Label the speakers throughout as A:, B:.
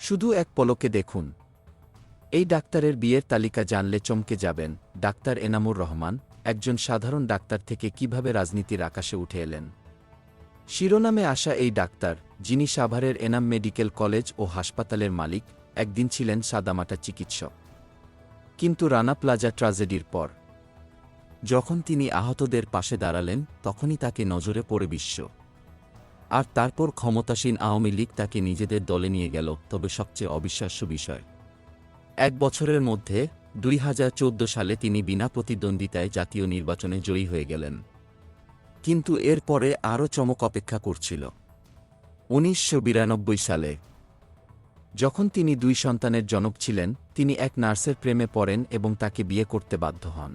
A: শুধু এক পলকে দেখুন। এই ডাক্তারের বিয়ের তালিকা জানলে চমকে যাবেন। ডাক্তার এনামুর রহমান একজন সাধারণ ডাক্তার থেকে কিভাবে রাজনীতির আকাশে উঠে এলেন। শিরোনামে আসা এই ডাক্তার, যিনি সাভারের এনাম মেডিকেল কলেজ ও হাসপাতালের মালিক, একদিন ছিলেন সাদামাটা চিকিৎসক। কিন্তু রানা প্লাজা ট্র্যাজেডির পর যখন তিনি আহতদের পাশে দাঁড়ালেন, তখনই তাকে নজরে পড়ে বিশ্ব। আর তারপর ক্ষমতাসীন আওয়ামী লীগ তাকে নিজেদের দলে নিয়ে গেল। তবে সবচেয়ে অবিশ্বাস্য বিষয়, 1 বছরের মধ্যে 2014 সালে তিনি বিনা প্রতিদ্বন্দ্বিতায় জাতীয় নির্বাচনে জয়ী হয়ে গেলেন। কিন্তু এর পরে আরও চমক অপেক্ষা করছিল। 1992 সালে যখন তিনি 2 সন্তানের জনক ছিলেন, তিনি এক নার্সের প্রেমে পড়েন এবং তাকে বিয়ে করতে বাধ্য হন।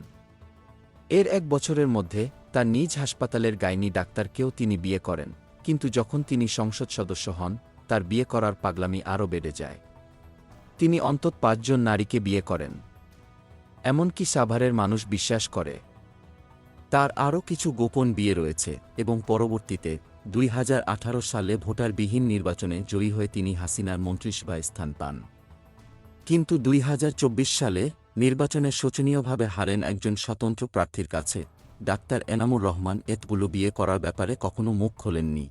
A: এর 1 বছরের মধ্যে তার নিজ হাসপাতালের গাইনি ডাক্তারকেও তিনি বিয়ে করেন। কিন্তু যখন তিনি সংসদ সদস্য হন, তার বিয়ে করার পাগলামি আরও বেড়ে যায়। তিনি অন্তত 5 জন নারীকে বিয়ে করেন। এমনকি সাভারের মানুষ বিশ্বাস করে তার আরও কিছু গোপন বিয়ে রয়েছে। এবং পরবর্তীতে 2018 সালে ভোটারবিহীন নির্বাচনে জয়ী হয়ে তিনি হাসিনার মন্ত্রিসভায় স্থান পান। কিন্তু 2024 সালে নির্বাচনে শোচনীয়ভাবে হারেন একজন স্বতন্ত্র প্রার্থীর কাছে। ডাক্তার এনামুর রহমান এতগুলো বিয়ে করার ব্যাপারে কখনো মুখ খোলেননি।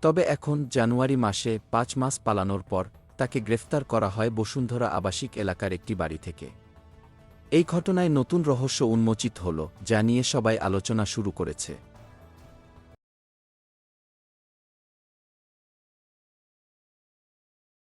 A: তবে এখন জানুয়ারি মাসে 5 মাস পালানোর পর তাকে গ্রেফতার করা হয় বসুন্ধরা আবাসিক এলাকার একটি বাড়ি থেকে। এই ঘটনায় নতুন রহস্য উন্মোচিত হল, যা নিয়ে সবাই আলোচনা শুরু করেছে।